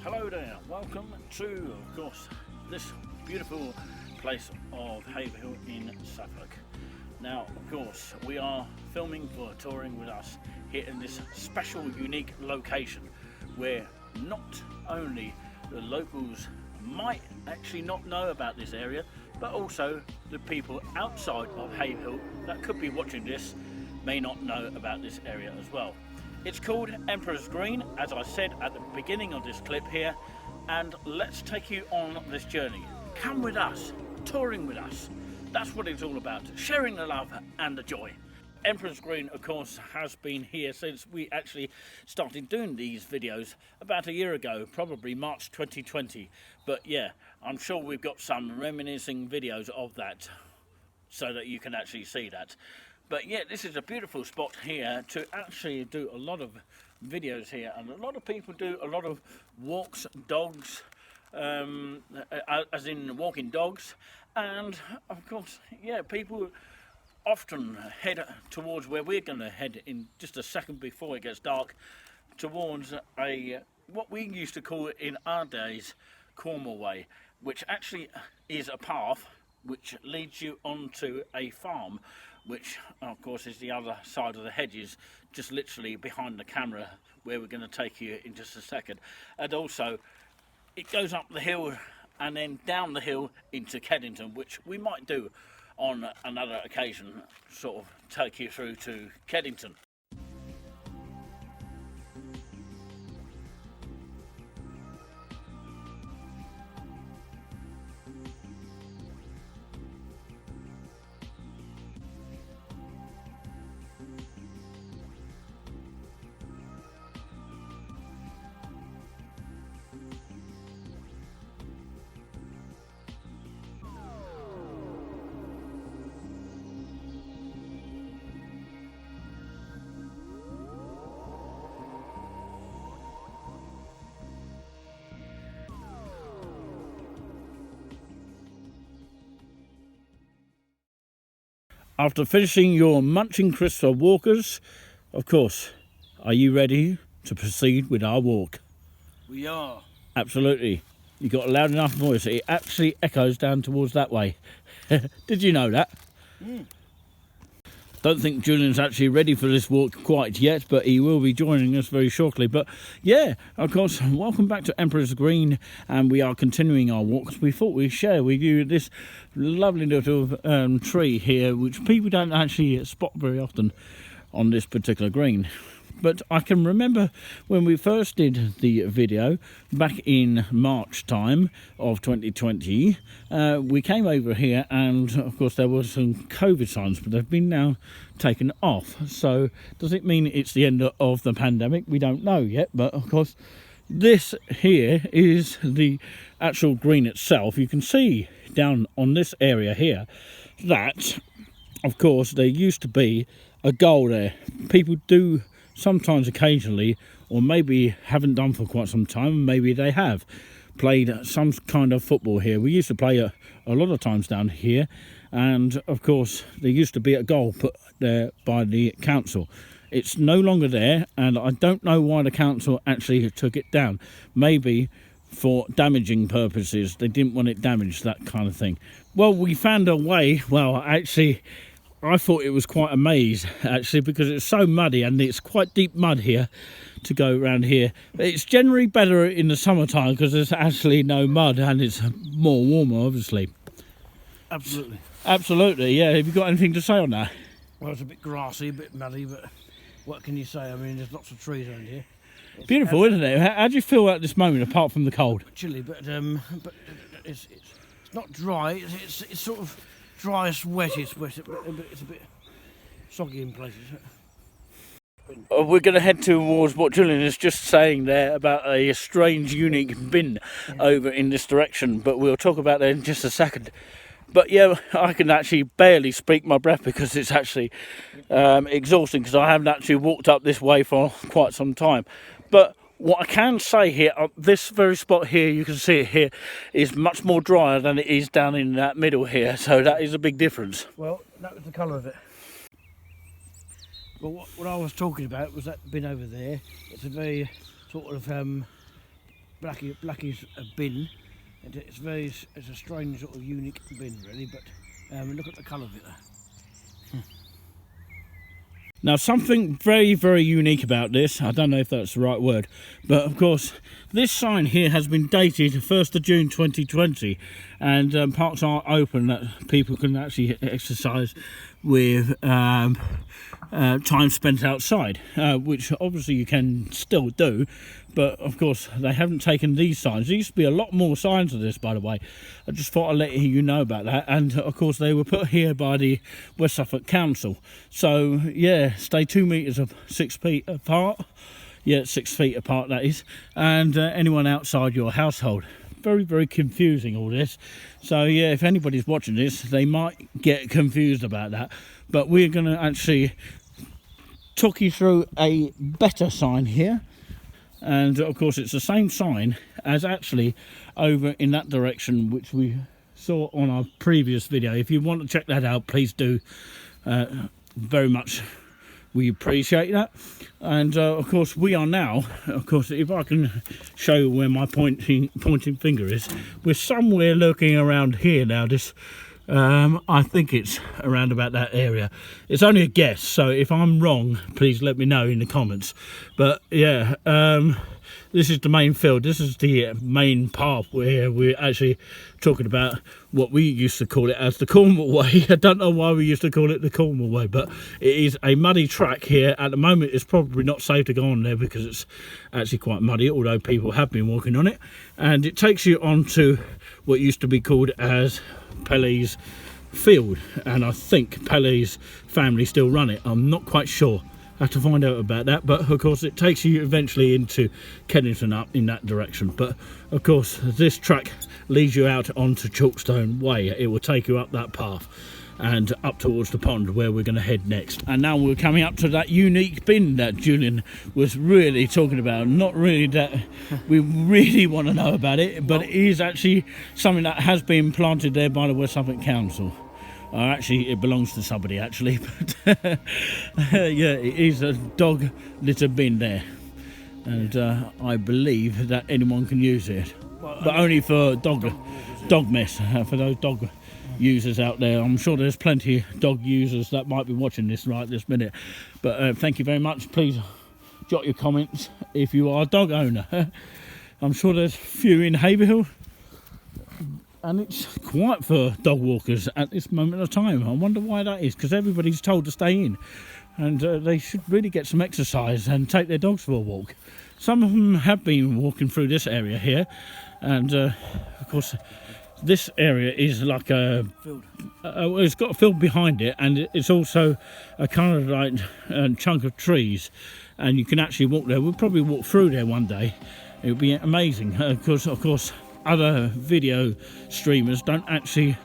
Hello there, welcome to, of course, this beautiful place of Haverhill in Suffolk. Now, of course, we are filming for Touring With Us here in this special, unique location where not only the locals might actually not know about this area, but also the people outside of Haverhill that could be watching this may not know about this area as well. It's called Emperor's Green, as I said at the beginning of this clip here, and let's take you on this journey. Come with us, touring with us. That's what it's all about, sharing the love and the joy. Emperor's Green, of course, has been here since we actually started doing these videos about a year ago, probably March 2020. But yeah, I'm sure we've got some reminiscing videos of that so that you can actually see that. But yeah, this is a beautiful spot here to actually do a lot of videos here, and a lot of people do a lot of walks, dogs, as in walking dogs, and of course, yeah, people often head towards where we're going to head in just a second before it gets dark, towards a what we used to call in our days Cornwall Way, which actually is a path which leads you onto a farm, which of course is the other side of the hedges, just literally behind the camera, where we're going to take you in just a second. And also it goes up the hill and then down the hill into Keddington, which we might do on another occasion, sort of take you through to Keddington. After finishing your munching crisps for walkers, of course, are you ready to proceed with our walk? We are. Absolutely. You got a loud enough voice, it actually echoes down towards that way. Did you know that? Don't think Julian's actually ready for this walk quite yet, but he will be joining us very shortly. But yeah, of course, welcome back to Emperor's Green, and we are continuing our walks. We thought we'd share with you this lovely little tree here, which people don't actually spot very often on this particular green. But I can remember when we first did the video back in March time of 2020, we came over here, and of course there were some COVID signs, but they've been now taken off. So does it mean it's the end of the pandemic? We don't know yet, but of course this here is the actual green itself. You can see down on this area here that, of course, there used to be a goal there. People do sometimes, occasionally, or maybe haven't done for quite some time, maybe they have played some kind of football here. We used to play a lot of times down here, and of course there used to be a goal put there by the council. It's no longer there, and I don't know why the council actually took it down. Maybe for damaging purposes, they didn't want it damaged, that kind of thing. Well, we found a way. Well, actually I thought it was quite a maze, actually, because it's so muddy, and it's quite deep mud here to go around here. It's generally better in the summertime because there's actually no mud and it's more warmer, obviously. Absolutely. Absolutely, yeah. Have you got anything to say on that? Well, it's a bit grassy, a bit muddy, but what can you say? I mean, there's lots of trees around here. It's beautiful, isn't it? How do you feel at this moment, apart from the cold? Chilly, but it's not dry. It's sort of driest, wettest, but it's a bit soggy in places. We're going to head towards what Julian is just saying there about a strange, unique bin over in this direction, but we'll talk about that in just a second. But yeah, I can actually barely speak my breath because it's actually exhausting, because I haven't actually walked up this way for quite some time. But what I can say here, this very spot here, you can see it here, is much more drier than it is down in that middle here, so that is a big difference. Well, that was the colour of it. But what I was talking about was that bin over there. It's a very sort of Blackie's bin. It's a strange sort of unique bin really, but look at the colour of it there. Now, something very, very unique about this, I don't know if that's the right word, but of course, this sign here has been dated 1st of June 2020, and parks are open that people can actually exercise with time spent outside, which obviously you can still do, but of course they haven't taken these signs. There used to be a lot more signs of this, by the way. I just thought I'd let you know about that, and of course they were put here by the West Suffolk Council. So yeah, stay 2 metres of 6 feet apart. Yeah, 6 feet apart that is, and anyone outside your household. Very, very confusing all this. So yeah, if anybody's watching this, they might get confused about that, but we're going to actually talk you through a better sign here, and of course it's the same sign as actually over in that direction which we saw on our previous video. If you want to check that out, please do. Very much we appreciate that. And of course we are now, of course, if I can show you where my pointing finger is, we're somewhere lurking around here now. This I think it's around about that area. It's only a guess, so if I'm wrong, please let me know in the comments. But yeah, this is the main field. This is the main path where we're actually talking about what we used to call it as the Cornwall Way. I don't know why we used to call it the Cornwall Way, but it is a muddy track here. At the moment, it's probably not safe to go on there because it's actually quite muddy, although people have been walking on it. And it takes you on to what used to be called as Pelly's Field, and I think Pelly's family still run it. I'm not quite sure. I have to find out about that, but of course it takes you eventually into Kennington up in that direction. But of course this track leads you out onto Chalkstone Way. It will take you up that path and up towards the pond where we're going to head next. And now we're coming up to that unique bin that Julian was really talking about. Not really that we really want to know about it, but it is actually something that has been planted there by the West Suffolk Council. Actually, it belongs to somebody actually, but yeah, it is a dog litter bin there, and I believe that anyone can use it, but only for dog mess, for those dog users out there. I'm sure there's plenty of dog users that might be watching this right this minute, but thank you very much. Please jot your comments if you are a dog owner. I'm sure there's a few in Haverhill, and it's quiet for dog walkers at this moment of time. I wonder why that is, because everybody's told to stay in, and they should really get some exercise and take their dogs for a walk. Some of them have been walking through this area here, and of course this area is like a field. It's got a field behind it, and it's also a kind of like chunk of trees, and you can actually walk there. We'll probably walk through there one day. It would be amazing, because of course other video streamers don't actually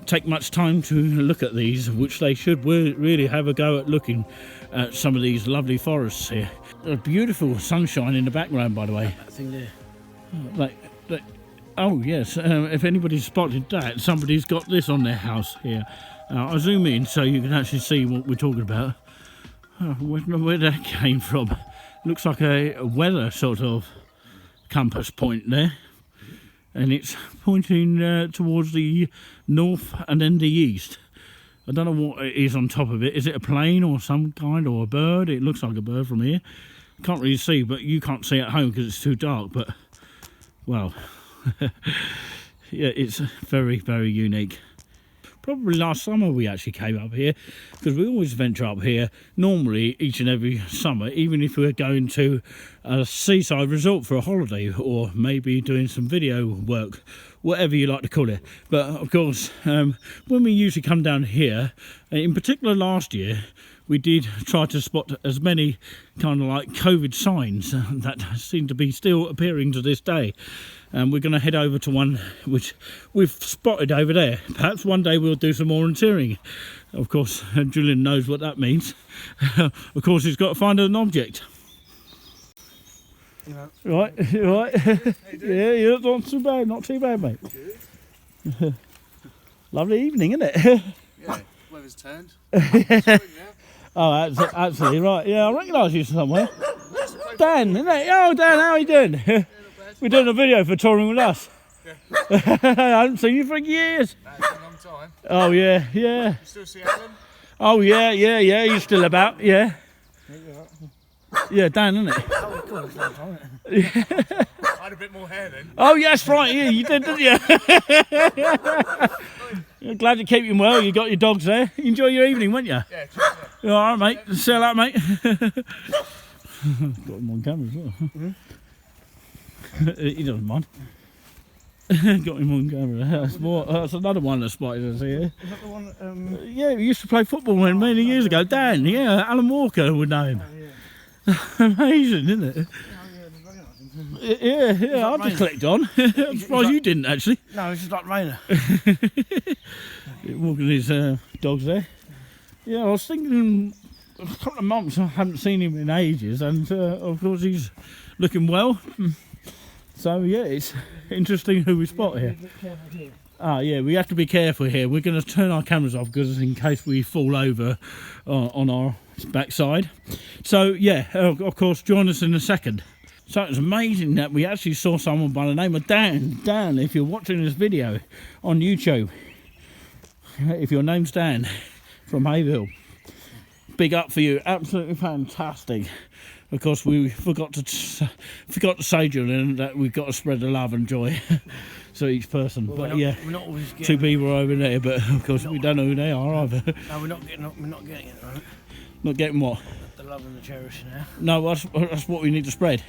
take much time to look at these, which they should really have a go at looking at some of these lovely forests here. A beautiful sunshine in the background, by the way. That thing there. Oh yes, if anybody's spotted that, somebody's got this on their house here. I'll zoom in so you can actually see what we're talking about. Where that came from. Looks like a weather sort of compass point there, and it's pointing towards the north and then the east. I don't know what it is on top of it. Is it a plane or some kind, or a bird? It looks like a bird from here. Can't really see, but you can't see at home because it's too dark, but well, yeah, it's very, very unique. Probably last summer we actually came up here, because we always venture up here normally each and every summer, even if we're going to a seaside resort for a holiday, or maybe doing some video work, whatever you like to call it. But of course, when we usually come down here, in particular last year, we did try to spot as many kind of like COVID signs that seem to be still appearing to this day. And we're going to head over to one which we've spotted over there. Perhaps one day we'll do some orienteering. Of course, Julian knows what that means. Of course, he's got to find an object. Yeah. Right, right. Yeah, yeah, not too bad, mate. Good. Lovely evening, isn't it? Yeah, weather's turned. Oh, absolutely right. Yeah, I recognise you somewhere. What's the place Dan, isn't it? Oh, Dan, how are you doing? We're doing a video for touring with us. I haven't seen you for years. That's a long time. Oh, yeah. You still see Alan? Oh, yeah. He's still about, yeah. Yeah, Dan, isn't it? Oh, cool. It's a long time, isn't it? I had a bit more hair then. Oh, yes, right. Yeah, you did, didn't you? Glad to keep you well. You got your dogs there. You enjoy your evening, won't you? Yeah, cheers, All right, mate. See you later, mate. Got him on camera as well. He doesn't mind. Got him on camera. That's another one that spotted us here. Is that the one? Yeah, we used to play football many years ago. Dan, yeah, Alan Walker would know him. Amazing, isn't it? Yeah, I just clicked on. I'm surprised you didn't actually. No, it's just like Rainer. Walking his dogs there. Yeah, I was thinking a couple of months I haven't seen him in ages, and of course he's looking well. So yeah, it's interesting who we spot here. Ah, yeah, we have to be careful here. We're going to turn our cameras off because in case we fall over on our backside. So yeah, of course, join us in a second. So it's amazing that we actually saw someone by the name of Dan. Dan, if you're watching this video on YouTube, if your name's Dan from Hayville, big up for you. Absolutely fantastic. Of course, we forgot to say, Julian, that we've got to spread the love and joy to each person. Well, but we're yeah, not always getting, two people over there, but of course we don't know who they are either. No, we're not getting it, right? Not getting what? The love and the cherish now. No, that's what we need to spread.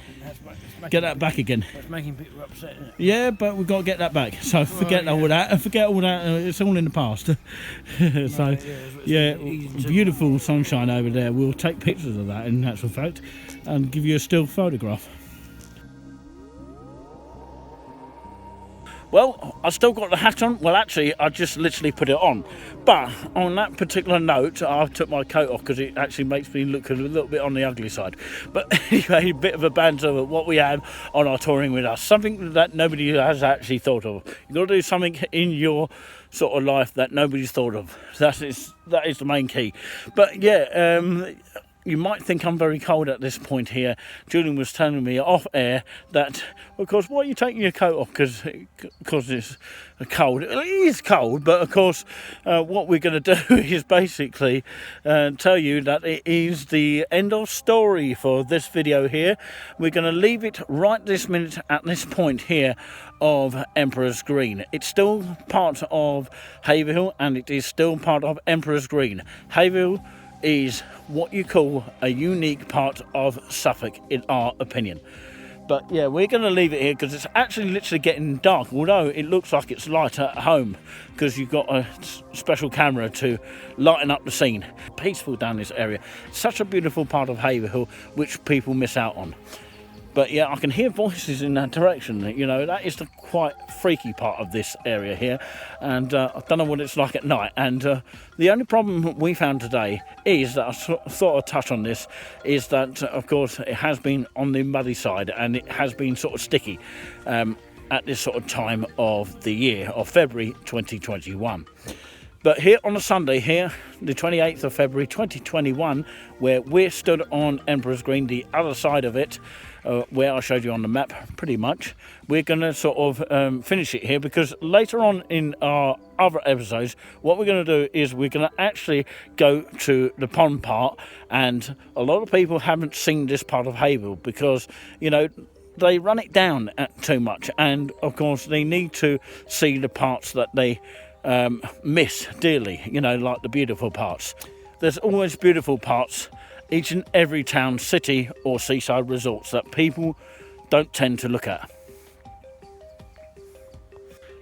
Get that back again. It's making people upset, isn't it? Yeah, but we've got to get that back. So forget all that. It's all in the past. So yeah, beautiful sunshine over there. We'll take pictures of that in actual fact and give you a still photograph. Well, I still got the hat on. Well, actually, I just literally put it on. But on that particular note, I took my coat off because it actually makes me look a little bit on the ugly side. But anyway, a bit of a banter of what we have on our touring with us. Something that nobody has actually thought of. You've got to do something in your sort of life that nobody's thought of. That is the main key. But yeah, you might think I'm very cold at this point here. Julian was telling me off air that, of course, why are you taking your coat off? Because it's cold. It is cold, but of course, what we're going to do is basically tell you that it is the end of story for this video here. We're going to leave it right this minute at this point here of Emperor's Green. It's still part of Hayville and it is still part of Emperor's Green. Hayville is what you call a unique part of Suffolk in our opinion. But yeah, we're going to leave it here because it's actually literally getting dark, although it looks like it's light at home because you've got a special camera to lighten up the scene. Peaceful down this area. Such a beautiful part of Hayville which people miss out on. But yeah, I can hear voices in that direction. You know, that is the quite freaky part of this area here. And I don't know what it's like at night. And the only problem we found today is that I thought I'd touch on this, is that, of course, it has been on the muddy side and it has been sort of sticky at this sort of time of the year, of February 2021. But here on a Sunday here, the 28th of February 2021, where we're stood on Emperor's Green, the other side of it, where I showed you on the map pretty much, we're going to sort of finish it here because later on in our other episodes, what we're going to do is we're going to actually go to the pond part, and a lot of people haven't seen this part of Hayville because, you know, they run it down too much, and of course they need to see the parts that they miss dearly, you know, like the beautiful parts. There's always beautiful parts each and every town, city or seaside resorts that people don't tend to look at.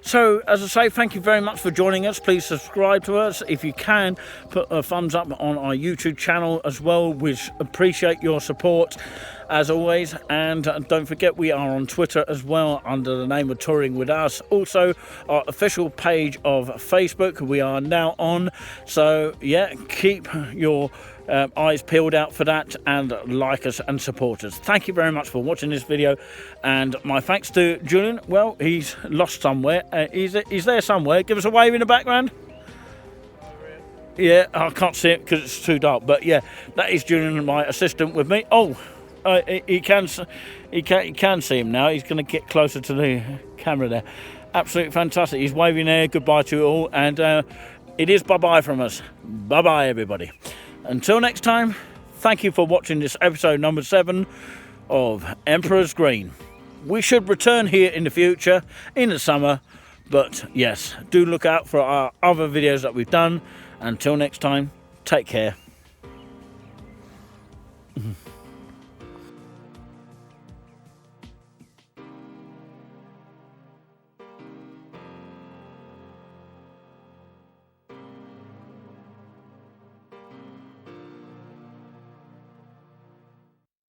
So, as I say, thank you very much for joining us. Please subscribe to us. If you can, put a thumbs up on our YouTube channel as well. We appreciate your support, as always. And don't forget, we are on Twitter as well under the name of Touring With Us. Also, our official page of Facebook, we are now on. So, yeah, keep your eyes peeled out for that and like us and support us. Thank you very much for watching this video, and my thanks to Julian. Well, he's lost somewhere. He's there somewhere. Give us a wave in the background. Yeah, I can't see it because it's too dark, but yeah, that is Julian, my assistant, with me. Oh, he can see him now. He's going to get closer to the camera there. Absolutely fantastic. He's waving there goodbye to you all, and it is bye-bye from us. Bye-bye, everybody. Until next time, thank you for watching this episode number 7 of Emperor's Green. We should return here in the future, in the summer, but yes, do look out for our other videos that we've done. Until next time, take care.